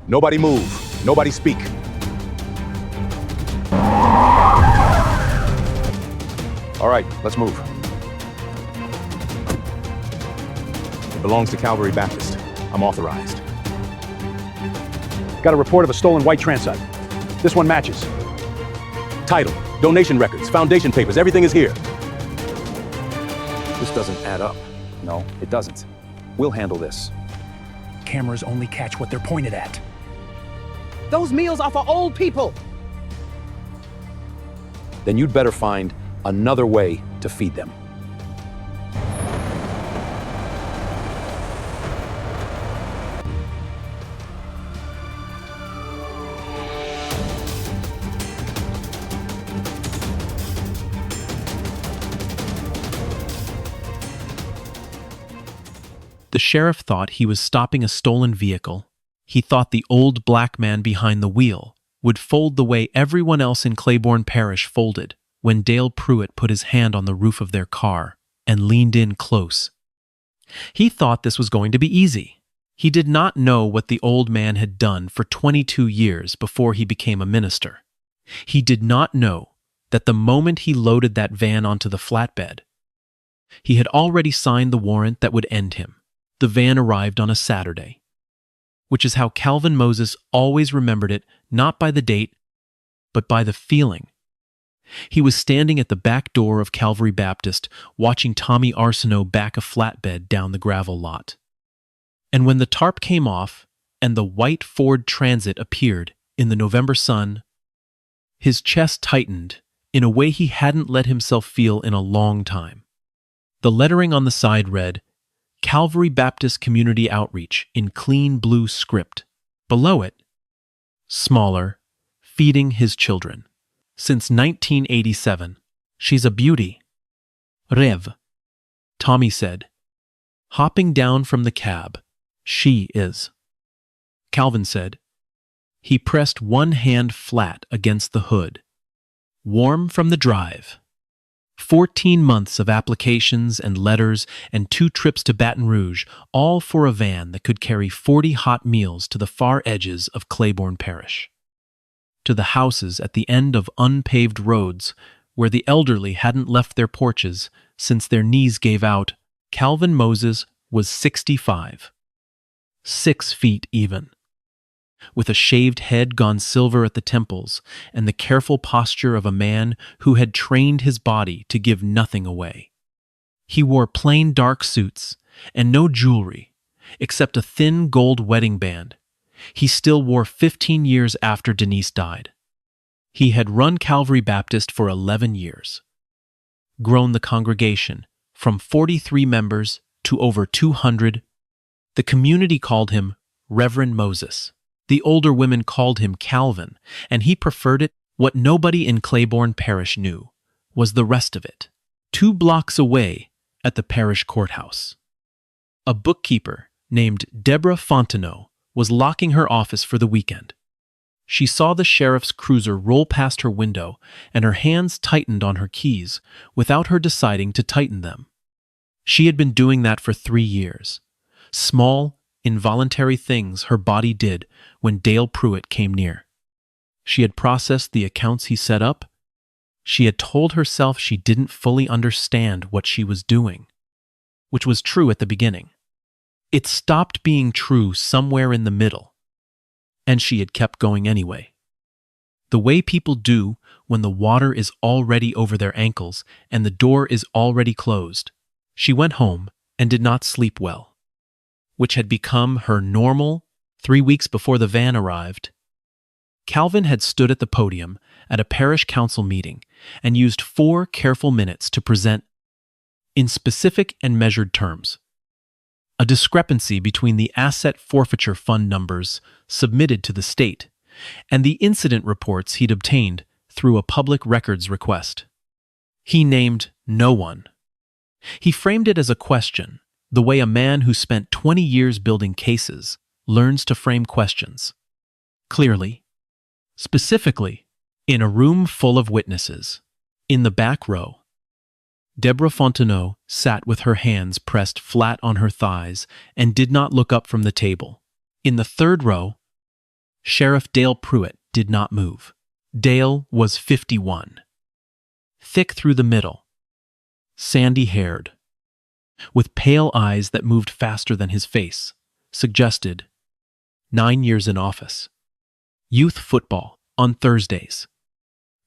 Nobody move. Nobody speak. All right, let's move. It belongs to Calvary Baptist. I'm authorized. Got a report of a stolen white transit. This one matches. Title, donation records, foundation papers, everything is here. This doesn't add up. No, it doesn't. We'll handle this. Cameras only catch what they're pointed at. Those meals are for old people. Then you'd better find another way to feed them. The sheriff thought he was stopping a stolen vehicle. He thought the old black man behind the wheel would fold the way everyone else in Claiborne Parish folded when Dale Pruitt put his hand on the roof of their car and leaned in close. He thought this was going to be easy. He did not know what the old man had done for 22 years before he became a minister. He did not know that the moment he loaded that van onto the flatbed, he had already signed the warrant that would end him. The van arrived on a Saturday, which is how Calvin Moses always remembered it, not by the date, but by the feeling. He was standing at the back door of Calvary Baptist, watching Tommy Arsenault back a flatbed down the gravel lot. And when the tarp came off and the white Ford Transit appeared in the November sun, his chest tightened in a way he hadn't let himself feel in a long time. The lettering on the side read, Calvary Baptist Community Outreach in clean blue script. Below it, smaller, feeding his children. Since 1987, she's a beauty. Rev, Tommy said. Hopping down from the cab, she is. Calvin said. He pressed one hand flat against the hood. Warm from the drive. 14 months of applications and letters and 2 trips to Baton Rouge, all for a van that could carry 40 hot meals to the far edges of Claiborne Parish. To the houses at the end of unpaved roads where the elderly hadn't left their porches since their knees gave out. Calvin Moses was 65. 6 feet even. With a shaved head gone silver at the temples and the careful posture of a man who had trained his body to give nothing away. He wore plain dark suits and no jewelry except a thin gold wedding band he still wore 15 years after Denise died. He had run Calvary Baptist for 11 years, grown the congregation from 43 members to over 200. The community called him Reverend Moses. The older women called him Calvin, and he preferred it. What nobody in Claiborne Parish knew was the rest of it. 2 blocks away at the parish courthouse, a bookkeeper named Deborah Fontenot was locking her office for the weekend. She saw the sheriff's cruiser roll past her window, and her hands tightened on her keys without her deciding to tighten them. She had been doing that for 3 years. Small, involuntary things her body did when Dale Pruitt came near. She had processed the accounts he set up. She had told herself she didn't fully understand what she was doing, which was true at the beginning. It stopped being true somewhere in the middle, and she had kept going anyway. The way people do when the water is already over their ankles and the door is already closed. She went home and did not sleep well, which had become her normal 3 weeks before the van arrived. Calvin had stood at the podium at a parish council meeting and used 4 careful minutes to present, in specific and measured terms, a discrepancy between the asset forfeiture fund numbers submitted to the state and the incident reports he'd obtained through a public records request. He named no one. He framed it as a question, the way a man who spent 20 years building cases learns to frame questions. Clearly, specifically, in a room full of witnesses, in the back row, Deborah Fontenot sat with her hands pressed flat on her thighs and did not look up from the table. In the third row, Sheriff Dale Pruitt did not move. Dale was 51. Thick through the middle, sandy-haired, with pale eyes that moved faster than his face, suggested 9 years in office. Youth football on Thursdays.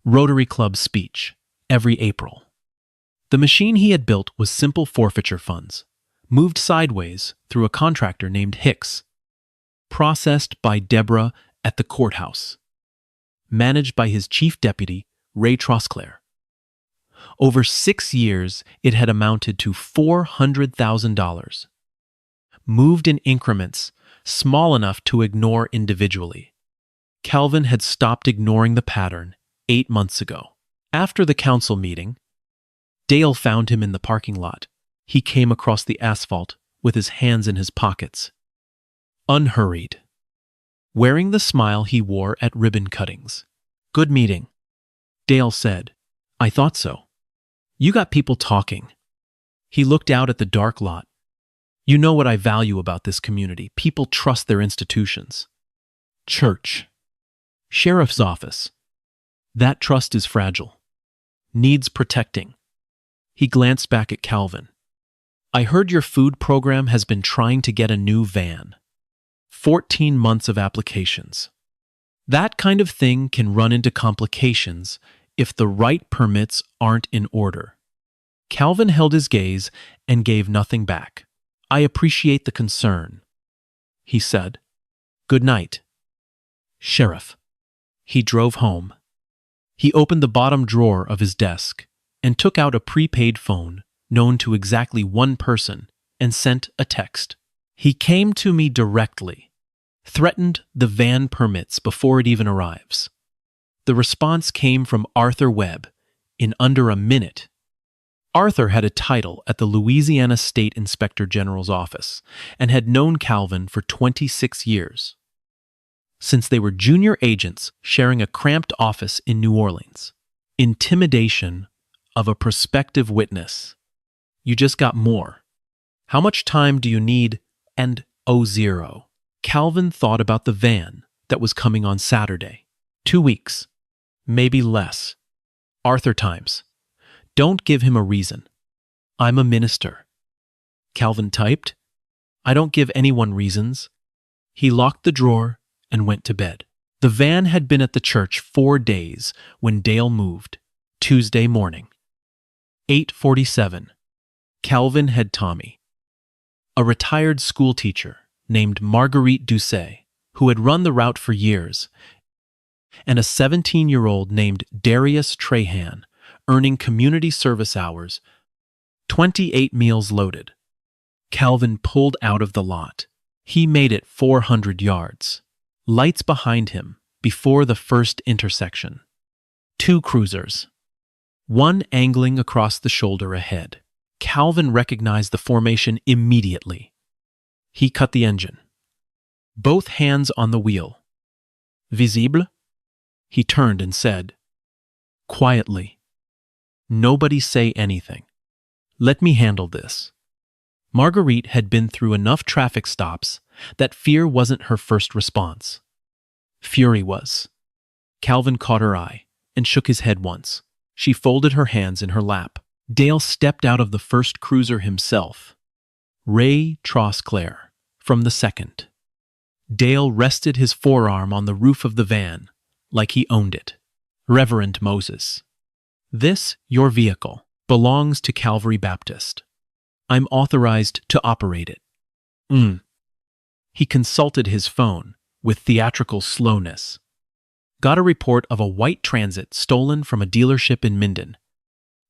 Rotary Club speech every April. The machine he had built was simple forfeiture funds, moved sideways through a contractor named Hicks, processed by Deborah at the courthouse, managed by his chief deputy, Ray Trosclair. Over 6 years, it had amounted to $400,000, moved in increments small enough to ignore individually. Calvin had stopped ignoring the pattern 8 months ago. After the council meeting, Dale found him in the parking lot. He came across the asphalt with his hands in his pockets, unhurried, wearing the smile he wore at ribbon cuttings. "Good meeting," Dale said. "I thought so. You got people talking." He looked out at the dark lot. "You know what I value about this community. People trust their institutions. Church, sheriff's office. That trust is fragile. Needs protecting." He glanced back at Calvin. "I heard your food program has been trying to get a new van. 14 months of applications. That kind of thing can run into complications if the right permits aren't in order." Calvin held his gaze and gave nothing back. "I appreciate the concern," he said. "Good night, Sheriff." He drove home. He opened the bottom drawer of his desk and took out a prepaid phone known to exactly one person and sent a text. "He came to me directly, threatened the van permits before it even arrives." The response came from Arthur Webb in under a minute. Arthur had a title at the Louisiana State Inspector General's office and had known Calvin for 26 years, since they were junior agents sharing a cramped office in New Orleans. Intimidation of a prospective witness. "You just got more. How much time do you need?" And zero. Calvin thought about the van that was coming on Saturday. 2 weeks. Maybe less. Arthur times. Don't give him a reason. "I'm a minister." Calvin typed. "I don't give anyone reasons." He locked the drawer and went to bed. The van had been at the church 4 days when Dale moved. Tuesday morning. 8:47. Calvin had Tommy, a retired schoolteacher named Marguerite Doucet, who had run the route for years, and a 17-year-old named Darius Trahan, earning community service hours, 28 meals loaded. Calvin pulled out of the lot. He made it 400 yards. Lights behind him before the first intersection. 2 cruisers, one angling across the shoulder ahead. Calvin recognized the formation immediately. He cut the engine. Both hands on the wheel. "Visible?" He turned and said, quietly, "Nobody say anything. Let me handle this." Marguerite had been through enough traffic stops that fear wasn't her first response. Fury was. Calvin caught her eye and shook his head once. She folded her hands in her lap. Dale stepped out of the first cruiser himself. Ray Trosclair from the second. Dale rested his forearm on the roof of the van, like he owned it. "Reverend Moses, this, your vehicle, belongs to Calvary Baptist. I'm authorized to operate it." He consulted his phone with theatrical slowness. Got a report of a white Transit stolen from a dealership in Minden.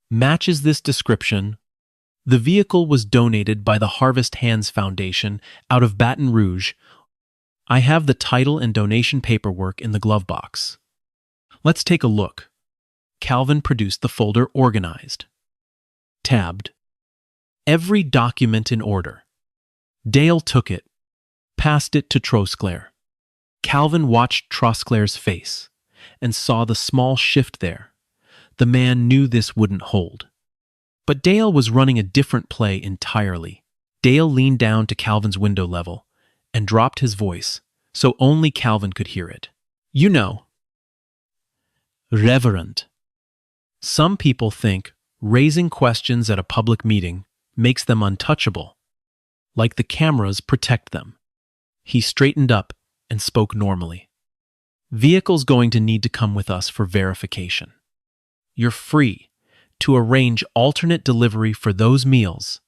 Matches this description. The vehicle was donated by the Harvest Hands Foundation out of Baton Rouge. I have the title and donation paperwork in the glove box. Let's take a look. Calvin produced the folder organized. Tabbed. Every document in order. Dale took it, passed it to Trosclair. Calvin watched Trosclair's face and saw the small shift there. The man knew this wouldn't hold. But Dale was running a different play entirely. Dale leaned down to Calvin's window level and dropped his voice so only Calvin could hear it. You know, Reverend. Some people think raising questions at a public meeting makes them untouchable, like the cameras protect them. He straightened up and spoke normally. Vehicle's going to need to come with us for verification. You're free to arrange alternate delivery for those meals.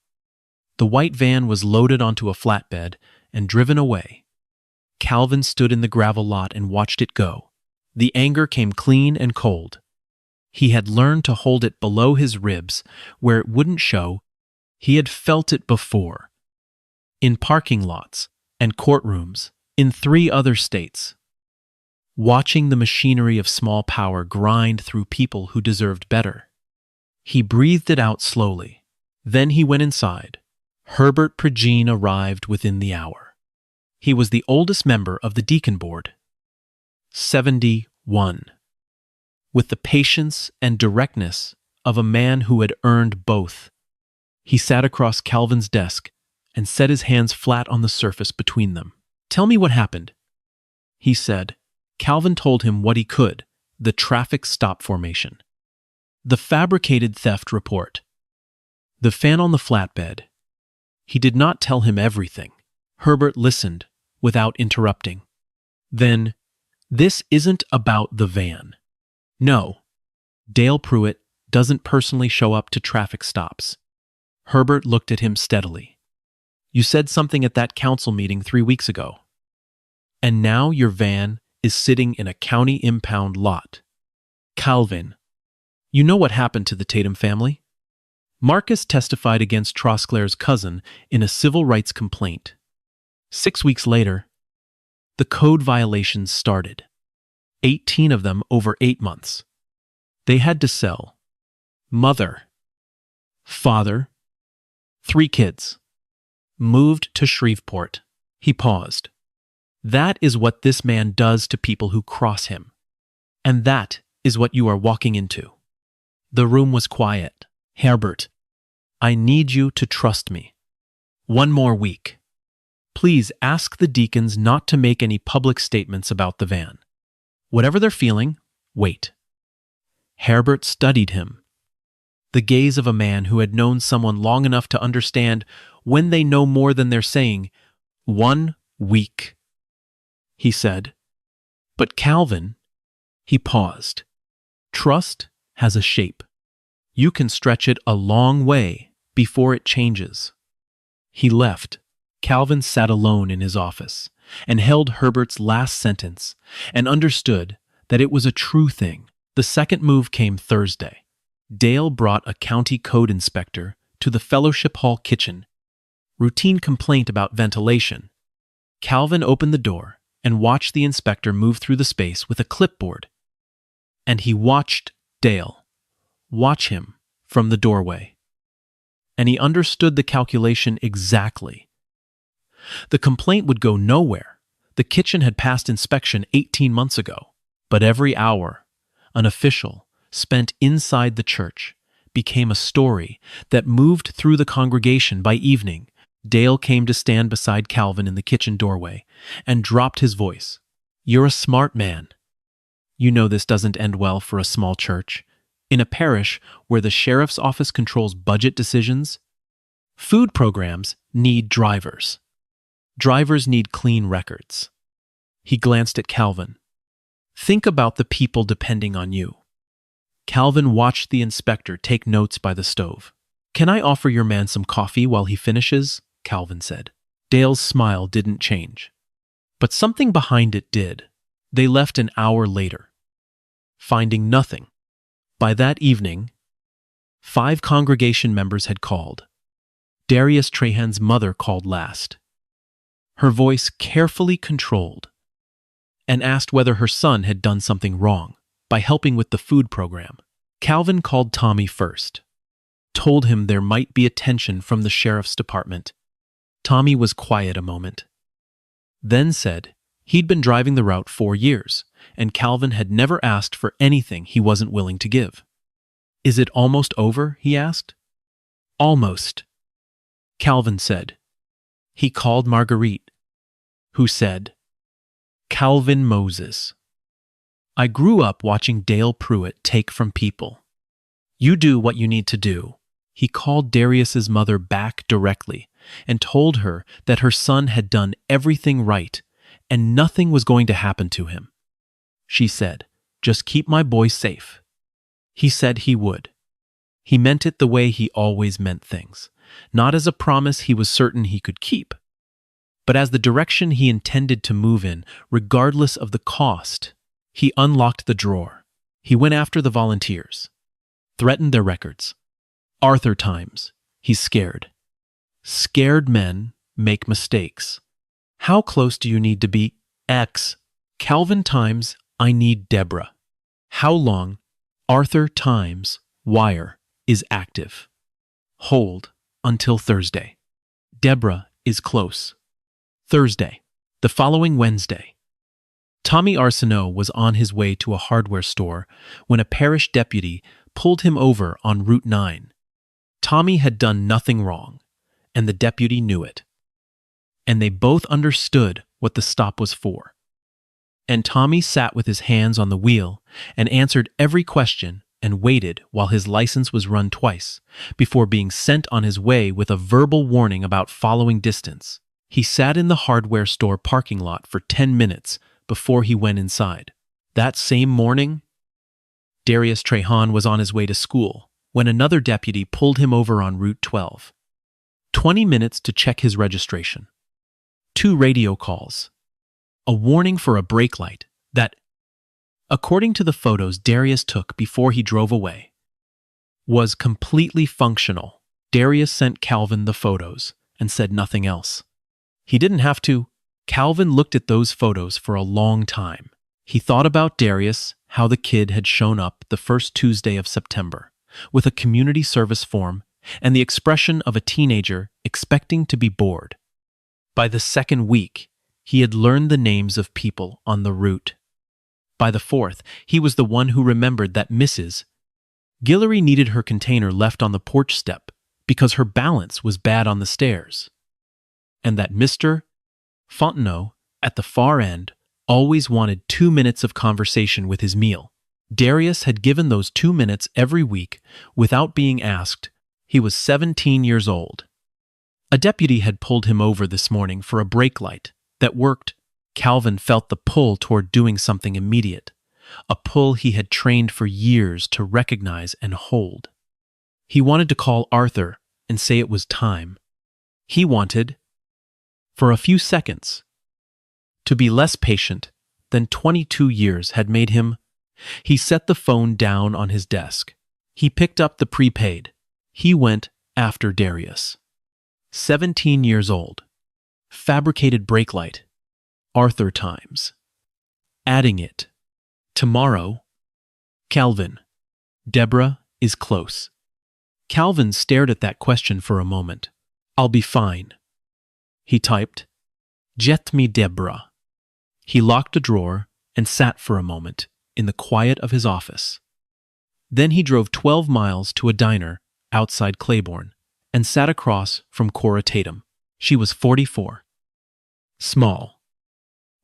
The white van was loaded onto a flatbed and driven away. Calvin stood in the gravel lot and watched it go. The anger came clean and cold. He had learned to hold it below his ribs where it wouldn't show. He had felt it before. In parking lots and courtrooms in 3 other states. Watching the machinery of small power grind through people who deserved better. He breathed it out slowly. Then he went inside. Herbert Pruitt arrived within the hour. He was the oldest member of the deacon board. 71. With the patience and directness of a man who had earned both. He sat across Calvin's desk and set his hands flat on the surface between them. "Tell me what happened," he said. Calvin told him what he could, the traffic stop formation, the fabricated theft report, the fan on the flatbed. He did not tell him everything. Herbert listened without interrupting. Then, "This isn't about the van. No, Dale Pruitt doesn't personally show up to traffic stops." Herbert looked at him steadily. "You said something at that council meeting 3 weeks ago. And now your van is sitting in a county impound lot. Calvin, you know what happened to the Tatum family?" Marcus testified against Trosclair's cousin in a civil rights complaint. 6 weeks later, the code violations started. 18 of them over 8 months. They had to sell mother, father, 3 kids. Moved to Shreveport. He paused. That is what this man does to people who cross him. And that is what you are walking into. The room was quiet. "Herbert, I need you to trust me. 1 more week. Please ask the deacons not to make any public statements about the van. Whatever they're feeling, wait." Herbert studied him. The gaze of a man who had known someone long enough to understand when they know more than they're saying. 1 week. He said. "But Calvin," he paused. "Trust has a shape. You can stretch it a long way before it changes." He left. Calvin sat alone in his office and held Herbert's last sentence and understood that it was a true thing. The second move came Thursday. Dale brought a county code inspector to the Fellowship Hall kitchen. Routine complaint about ventilation. Calvin opened the door and watched the inspector move through the space with a clipboard. And he watched Dale watch him from the doorway. And he understood the calculation exactly. The complaint would go nowhere. The kitchen had passed inspection 18 months ago. But every hour, an official spent inside the church became a story that moved through the congregation. By evening, Dale came to stand beside Calvin in the kitchen doorway and dropped his voice. "You're a smart man. You know this doesn't end well for a small church. In a parish where the sheriff's office controls budget decisions, food programs need drivers. Drivers need clean records." He glanced at Calvin. "Think about the people depending on you." Calvin watched the inspector take notes by the stove. "Can I offer your man some coffee while he finishes?" Calvin said. Dale's smile didn't change. But something behind it did. They left an hour later, finding nothing. By that evening, 5 congregation members had called. Darius Trahan's mother called last. Her voice carefully controlled, and asked whether her son had done something wrong by helping with the food program. Calvin called Tommy first, told him there might be attention from the sheriff's department. Tommy was quiet a moment, then said he'd been driving the route 4 years, and Calvin had never asked for anything he wasn't willing to give. "Is it almost over?" he asked. "Almost," Calvin said. He called Marguerite, who said, Calvin Moses. I grew up watching Dale Pruitt take from people. You do what you need to do. He called Darius's mother back directly and told her that her son had done everything right and nothing was going to happen to him. She said, "Just keep my boy safe." He said he would. He meant it the way he always meant things, not as a promise he was certain he could keep, but as the direction he intended to move in, regardless of the cost. He unlocked the drawer. He went after the volunteers, threatened their records. Arthur times, he's scared. Scared men make mistakes. How close do you need to be? X. Calvin times, I need Deborah. How long? Arthur times, wire is active. Hold until Thursday. Deborah is close. Thursday, the following Wednesday. Tommy Arsenault was on his way to a hardware store when a parish deputy pulled him over on Route 9. Tommy had done nothing wrong, and the deputy knew it. And they both understood what the stop was for. And Tommy sat with his hands on the wheel and answered every question and waited while his license was run twice before being sent on his way with a verbal warning about following distance. He sat in the hardware store parking lot for 10 minutes before he went inside. That same morning, Darius Trahan was on his way to school when another deputy pulled him over on Route 12. 20 minutes to check his registration. 2 radio calls. A warning for a brake light that, according to the photos Darius took before he drove away, was completely functional. Darius sent Calvin the photos and said nothing else. He didn't have to. Calvin looked at those photos for a long time. He thought about Darius, how the kid had shown up the first Tuesday of September, with a community service form and the expression of a teenager expecting to be bored. By the second week, he had learned the names of people on the route. By the fourth, he was the one who remembered that Mrs. Guillory needed her container left on the porch step because her balance was bad on the stairs, and that Mr. Fontenot, at the far end, always wanted 2 minutes of conversation with his meal. Darius had given those 2 minutes every week without being asked. He was 17 years old. A deputy had pulled him over this morning for a brake light that worked. Calvin felt the pull toward doing something immediate, a pull he had trained for years to recognize and hold. He wanted to call Arthur and say it was time. He wanted, for a few seconds, to be less patient than 22 years had made him. He set the phone down on his desk. He picked up the prepaid. He went after Darius. 17 years old. Fabricated brake light. Arthur times. Adding it. Tomorrow. Calvin. Deborah is close. Calvin stared at that question for a moment. I'll be fine. He typed, "Jet me Deborah." He locked a drawer and sat for a moment in the quiet of his office. Then he drove 12 miles to a diner outside Claiborne and sat across from Cora Tatum. She was 44. Small.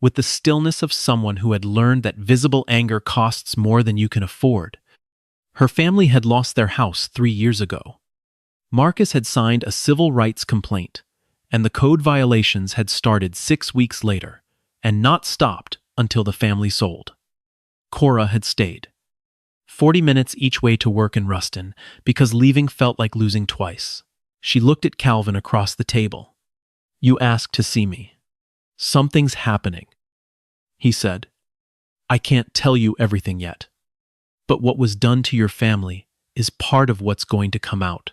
With the stillness of someone who had learned that visible anger costs more than you can afford. Her family had lost their house 3 years ago. Marcus had signed a civil rights complaint, and the code violations had started 6 weeks later and not stopped until the family sold. Cora had stayed. 40 minutes each way to work in Ruston because leaving felt like losing twice. She looked at Calvin across the table. "You asked to see me. Something's happening," he said. "I can't tell you everything yet. But what was done to your family is part of what's going to come out.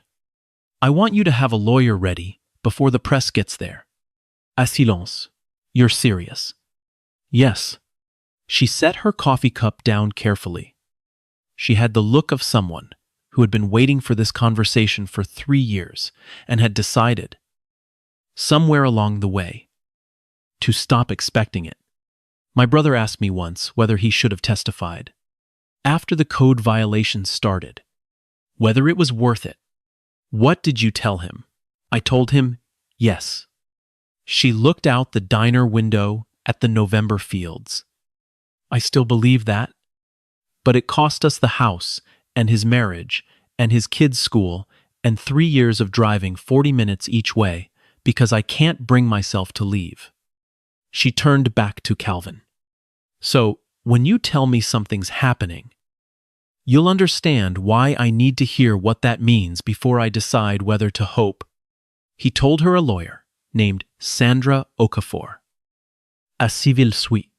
I want you to have a lawyer ready before the press gets there. À silence. You're serious." "Yes." She set her coffee cup down carefully. She had the look of someone who had been waiting for this conversation for 3 years and had decided, somewhere along the way, to stop expecting it. My brother asked me once whether he should have testified. After the code violations started, whether it was worth it. "What did you tell him?" I told him, yes. She looked out the diner window at the November fields. I still believe that. But it cost us the house and his marriage and his kids' school and 3 years of driving 40 minutes each way because I can't bring myself to leave. She turned back to Calvin. So, when you tell me something's happening, you'll understand why I need to hear what that means before I decide whether to hope. He told her a lawyer named Sandra Okafor. A civil suite.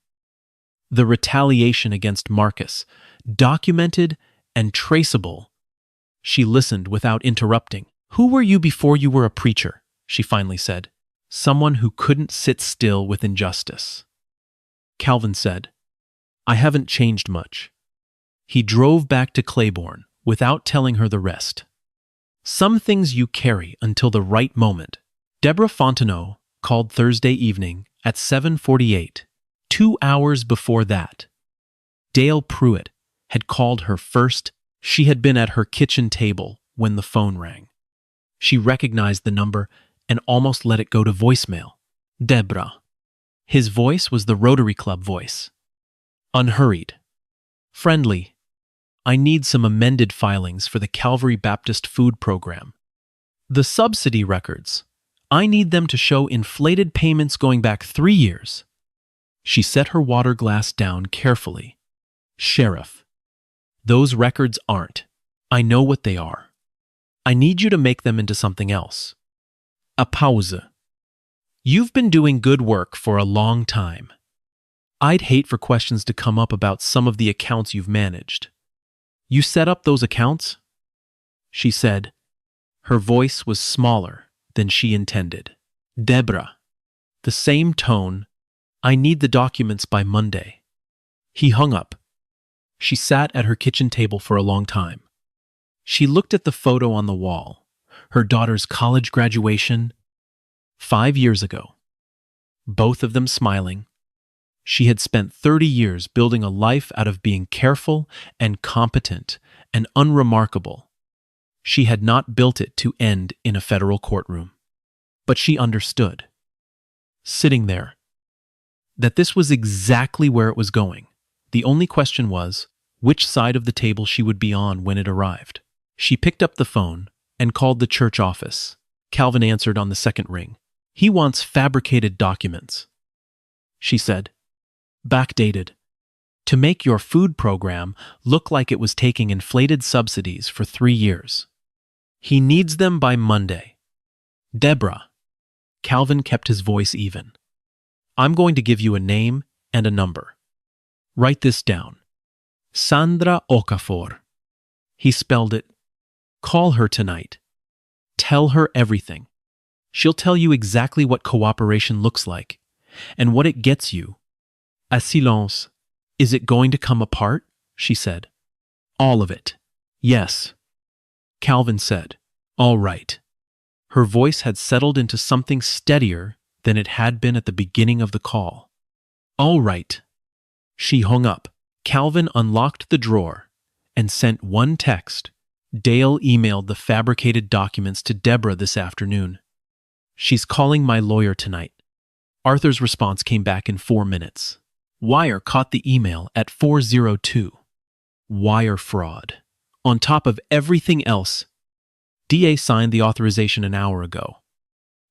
The retaliation against Marcus, documented and traceable. She listened without interrupting. Who were you before you were a preacher? She finally said. Someone who couldn't sit still with injustice. Calvin said, I haven't changed much. He drove back to Claiborne without telling her the rest. Some things you carry until the right moment. Deborah Fontenot called Thursday evening at 7:48, 2 hours before that. Dale Pruitt had called her first. She had been at her kitchen table when the phone rang. She recognized the number and almost let it go to voicemail. Deborah. His voice was the Rotary Club voice. Unhurried. Friendly. I need some amended filings for the Calvary Baptist food program. The subsidy records. I need them to show inflated payments going back 3 years. She set her water glass down carefully. Sheriff. Those records aren't. I know what they are. I need you to make them into something else. A pause. You've been doing good work for a long time. I'd hate for questions to come up about some of the accounts you've managed. You set up those accounts? She said. Her voice was smaller than she intended. Deborah. The same tone. I need the documents by Monday. He hung up. She sat at her kitchen table for a long time. She looked at the photo on the wall, her daughter's college graduation, 5 years ago. Both of them smiling. She had spent 30 years building a life out of being careful and competent and unremarkable. She had not built it to end in a federal courtroom. But she understood, sitting there, that this was exactly where it was going. The only question was, which side of the table she would be on when it arrived. She picked up the phone and called the church office. Calvin answered on the second ring. He wants fabricated documents, she said. Backdated. To make your food program look like it was taking inflated subsidies for 3 years. He needs them by Monday. Deborah. Calvin kept his voice even. I'm going to give you a name and a number. Write this down. Sandra Okafor. He spelled it. Call her tonight. Tell her everything. She'll tell you exactly what cooperation looks like and what it gets you. A silence. Is it going to come apart? She said. All of it. Yes. Calvin said. All right. Her voice had settled into something steadier than it had been at the beginning of the call. All right. She hung up. Calvin unlocked the drawer and sent one text. Dale emailed the fabricated documents to Deborah this afternoon. She's calling my lawyer tonight. Arthur's response came back in 4 minutes. Wire caught the email at 4:02. Wire fraud. On top of everything else, DA signed the authorization an hour ago.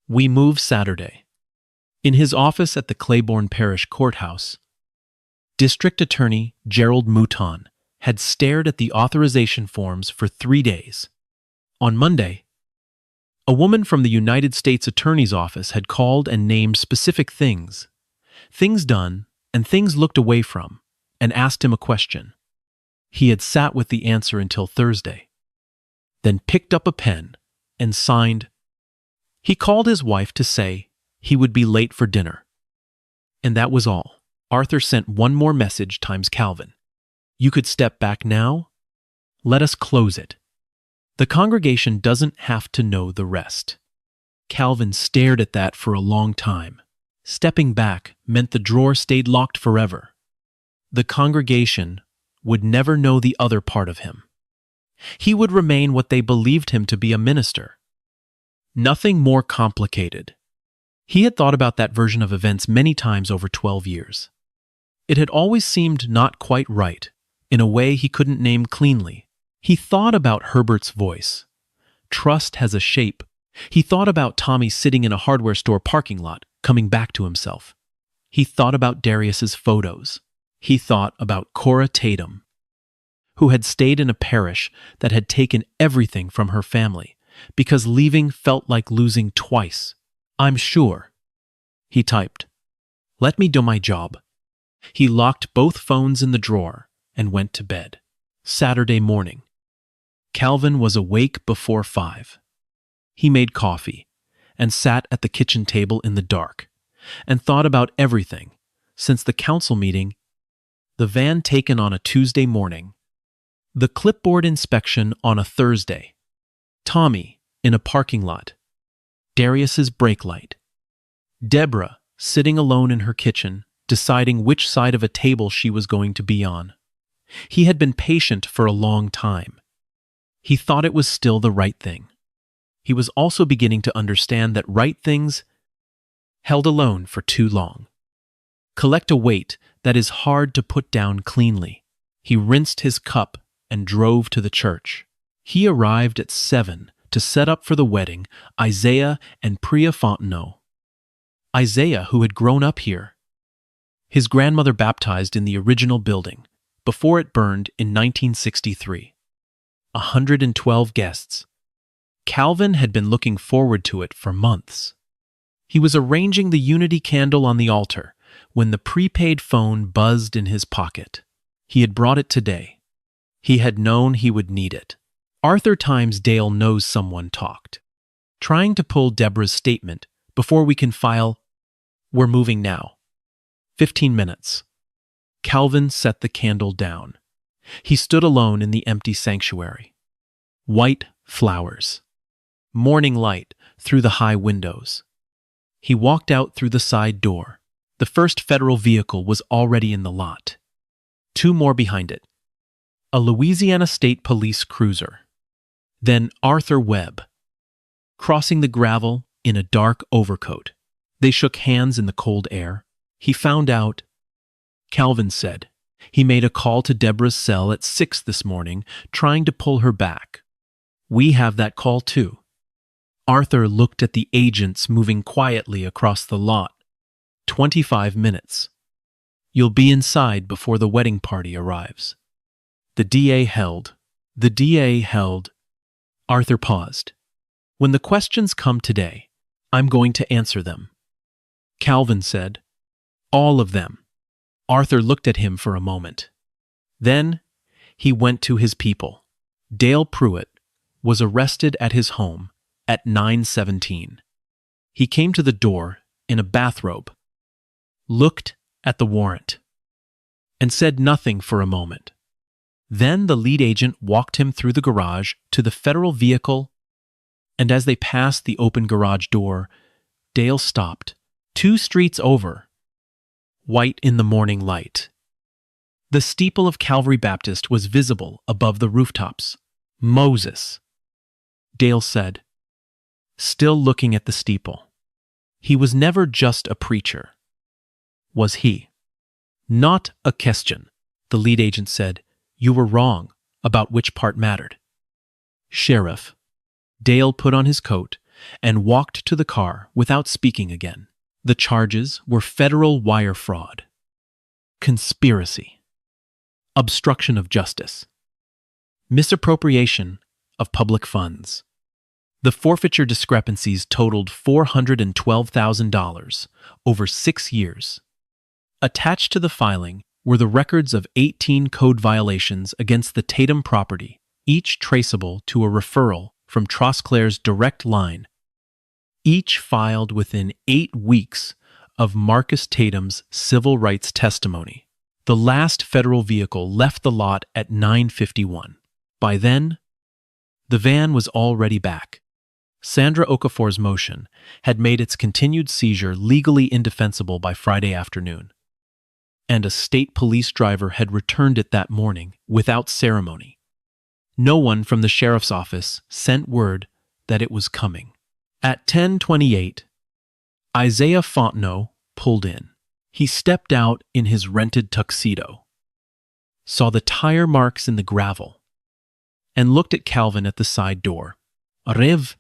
We move Saturday. In his office at the Claiborne Parish courthouse, District Attorney Gerald Mouton had stared at the authorization forms for 3 days. On Monday, a woman from the United States Attorney's Office had called and named specific things done and things looked away from, and asked him a question. He had sat with the answer until Thursday, then picked up a pen and signed. He called his wife to say he would be late for dinner. And that was all. Arthur sent one more message times Calvin. You could step back now? Let us close it. The congregation doesn't have to know the rest. Calvin stared at that for a long time. Stepping back meant the drawer stayed locked forever. The congregation would never know the other part of him. He would remain what they believed him to be, a minister. Nothing more complicated. He had thought about that version of events many times over 12 years. It had always seemed not quite right, in a way he couldn't name cleanly. He thought about Herbert's voice. Trust has a shape. He thought about Tommy sitting in a hardware store parking lot, coming back to himself. He thought about Darius's photos. He thought about Cora Tatum, who had stayed in a parish that had taken everything from her family, because leaving felt like losing twice. "I'm sure," he typed. "Let me do my job." He locked both phones in the drawer and went to bed. Saturday morning. Calvin was awake before 5. He made coffee and sat at the kitchen table in the dark and thought about everything since the council meeting, the van taken on a Tuesday morning, the clipboard inspection on a Thursday, Tommy in a parking lot, Darius's brake light, Deborah sitting alone in her kitchen deciding which side of a table she was going to be on. He had been patient for a long time. He thought it was still the right thing. He was also beginning to understand that right things held alone for too long collect a weight that is hard to put down cleanly. He rinsed his cup and drove to the church. He arrived at 7 to set up for the wedding Isaiah and Priya Fontenot. Isaiah, who had grown up here. His grandmother baptized in the original building before it burned in 1963. 112 guests. Calvin had been looking forward to it for months. He was arranging the unity candle on the altar when the prepaid phone buzzed in his pocket. He had brought it today. He had known he would need it. Arthur Times Dale knows someone talked. Trying to pull Deborah's statement before we can file. We're moving now. 15 minutes. Calvin set the candle down. He stood alone in the empty sanctuary. White flowers. Morning light through the high windows. He walked out through the side door. The first federal vehicle was already in the lot. 2 more behind it. A Louisiana State Police cruiser. Then Arthur Webb, crossing the gravel in a dark overcoat. They shook hands in the cold air. He found out, Calvin said. He made a call to Deborah's cell at 6 this morning, trying to pull her back. We have that call too. Arthur looked at the agents moving quietly across the lot. 25 minutes. You'll be inside before the wedding party arrives. The DA held. Arthur paused. When the questions come today, I'm going to answer them. Calvin said. All of them. Arthur looked at him for a moment. Then he went to his people. Dale Pruitt was arrested at his home at 9:17. He came to the door in a bathrobe, looked at the warrant, and said nothing for a moment. Then the lead agent walked him through the garage to the federal vehicle, and as they passed the open garage door, Dale stopped, 2 streets over, white in the morning light. The steeple of Calvary Baptist was visible above the rooftops. Moses, Dale said, still looking at the steeple. He was never just a preacher, was he? Not a question, the lead agent said. You were wrong about which part mattered. Sheriff. Dale put on his coat and walked to the car without speaking again. The charges were federal wire fraud, conspiracy, obstruction of justice, misappropriation of public funds. The forfeiture discrepancies totaled $412,000 over 6 years. Attached to the filing were the records of 18 code violations against the Tatum property, each traceable to a referral from Trosclair's direct line, each filed within 8 weeks of Marcus Tatum's civil rights testimony. The last federal vehicle left the lot at 9:51. By then, the van was already back. Sandra Okafor's motion had made its continued seizure legally indefensible by Friday afternoon, and a state police driver had returned it that morning without ceremony. No one from the sheriff's office sent word that it was coming. At 10:28, Isaiah Fontenot pulled in. He stepped out in his rented tuxedo, saw the tire marks in the gravel, and looked at Calvin at the side door. Rev,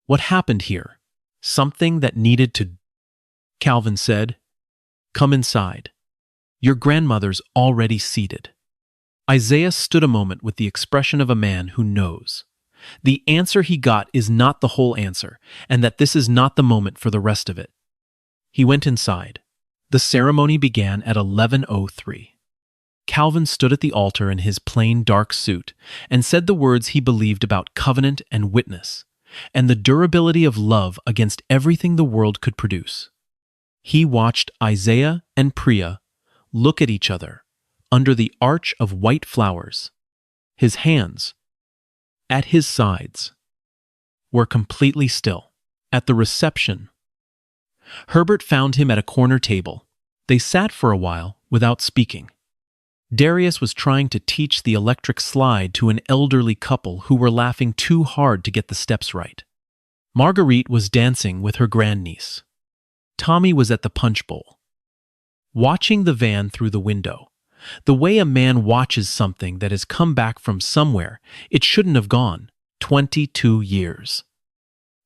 what happened here? Something that needed to... Calvin said, "Come inside. Your grandmother's already seated." Isaiah stood a moment with the expression of a man who knows. The answer he got is not the whole answer, and that this is not the moment for the rest of it. He went inside. The ceremony began at 11:03. Calvin stood at the altar in his plain dark suit and said the words he believed about covenant and witness, and the durability of love against everything the world could produce. He watched Isaiah and Priya look at each other under the arch of white flowers. His hands, at his sides, were completely still. At the reception, Herbert found him at a corner table. They sat for a while without speaking. Darius was trying to teach the electric slide to an elderly couple who were laughing too hard to get the steps right. Marguerite was dancing with her grandniece. Tommy was at the punch bowl, watching the van through the window. The way a man watches something that has come back from somewhere it shouldn't have gone. 22 years.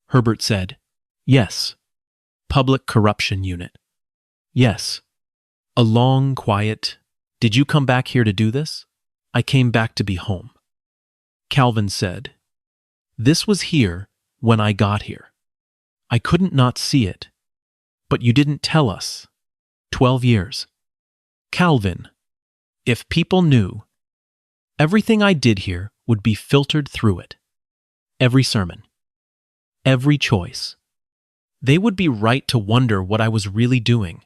Herbert said, "Yes. Public Corruption Unit. Yes." A long, quiet, "Did you come back here to do this?" "I came back to be home." Calvin said, "This was here when I got here. I couldn't not see it. But you didn't tell us. 12 years. Calvin, if people knew, everything I did here would be filtered through it. Every sermon. Every choice. They would be right to wonder what I was really doing.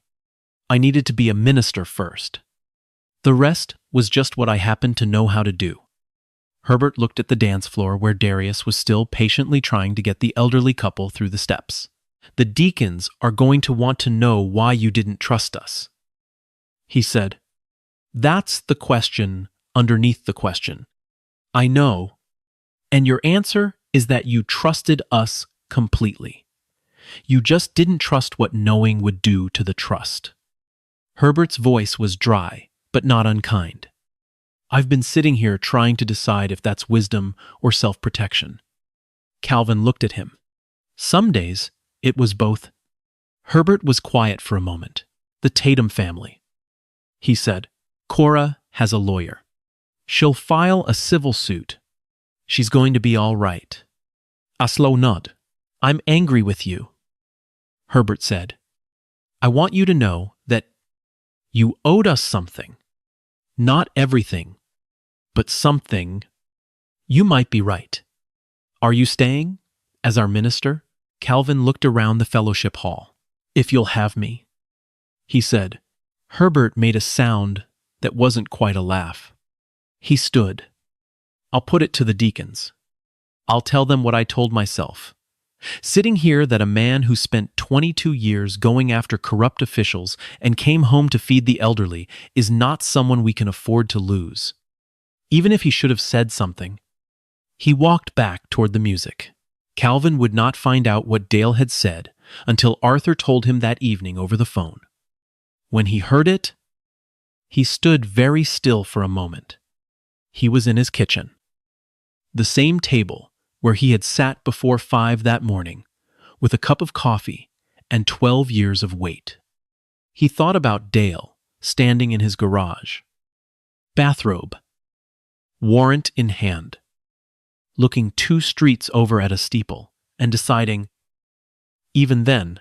I needed to be a minister first. The rest was just what I happened to know how to do." Herbert looked at the dance floor where Darius was still patiently trying to get the elderly couple through the steps. "The deacons are going to want to know why you didn't trust us," he said. "That's the question underneath the question. I know. And your answer is that you trusted us completely. You just didn't trust what knowing would do to the trust." Herbert's voice was dry, but not unkind. "I've been sitting here trying to decide if that's wisdom or self-protection." Calvin looked at him. Some days, it was both. Herbert was quiet for a moment. "The Tatum family," he said. "Cora has a lawyer. She'll file a civil suit. She's going to be all right." A slow nod. "I'm angry with you," Herbert said. "I want you to know that you owed us something. Not everything, but something. You might be right. Are you staying as our minister?" Calvin looked around the fellowship hall. "If you'll have me," he said. Herbert made a sound that wasn't quite a laugh. He stood. "I'll put it to the deacons. I'll tell them what I told myself. Sitting here that a man who spent 22 years going after corrupt officials and came home to feed the elderly is not someone we can afford to lose. Even if he should have said something." He walked back toward the music. Calvin would not find out what Dale had said until Arthur told him that evening over the phone. When he heard it, he stood very still for a moment. He was in his kitchen. The same table where he had sat before 5 that morning, with a cup of coffee and 12 years of wait. He thought about Dale, standing in his garage. Bathrobe. Warrant in hand. Looking 2 streets over at a steeple, and deciding, even then,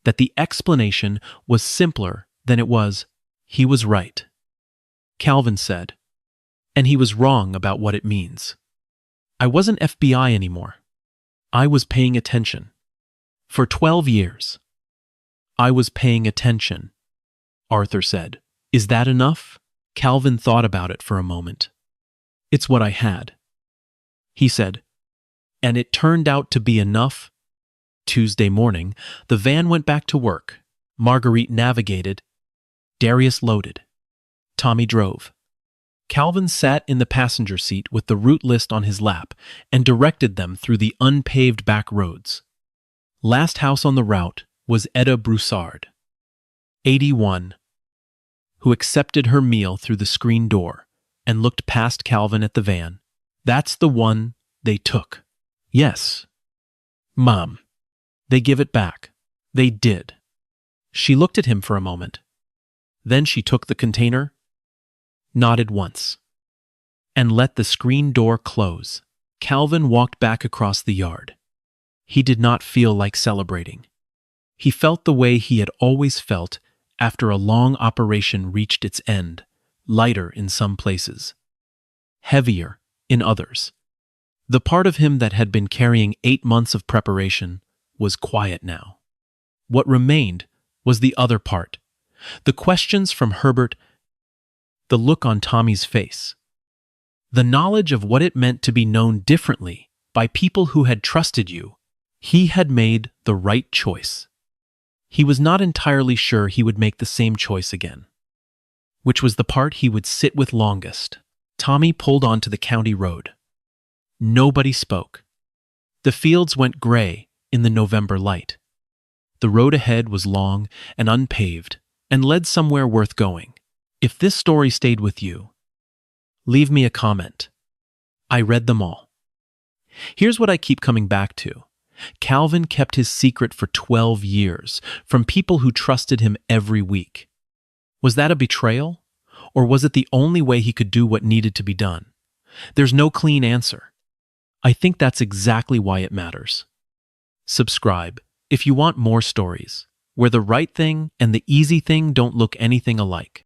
that the explanation was simpler than it was. He was right, Calvin said, and he was wrong about what it means. I wasn't FBI anymore. I was paying attention. For 12 years. I was paying attention, Arthur said. Is that enough? Calvin thought about it for a moment. It's what I had, he said. And it turned out to be enough. Tuesday morning, the van went back to work. Marguerite navigated. Darius loaded. Tommy drove. Calvin sat in the passenger seat with the route list on his lap and directed them through the unpaved back roads. Last house on the route was Etta Broussard, 81, who accepted her meal through the screen door and looked past Calvin at the van. That's the one they took. Yes. Mom. They give it back. They did. She looked at him for a moment. Then she took the container, nodded once, and let the screen door close. Calvin walked back across the yard. He did not feel like celebrating. He felt the way he had always felt after a long operation reached its end, lighter in some places, heavier in others. The part of him that had been carrying 8 months of preparation was quiet now. What remained was the other part, the questions from Herbert, the look on Tommy's face, the knowledge of what it meant to be known differently by people who had trusted you. He had made the right choice. He was not entirely sure he would make the same choice again, which was the part he would sit with longest. Tommy pulled onto the county road. Nobody spoke. The fields went gray in the November light. The road ahead was long and unpaved and led somewhere worth going. If this story stayed with you, leave me a comment. I read them all. Here's what I keep coming back to. Calvin kept his secret for 12 years from people who trusted him every week. Was that a betrayal? Or was it the only way he could do what needed to be done? There's no clean answer. I think that's exactly why it matters. Subscribe if you want more stories where the right thing and the easy thing don't look anything alike.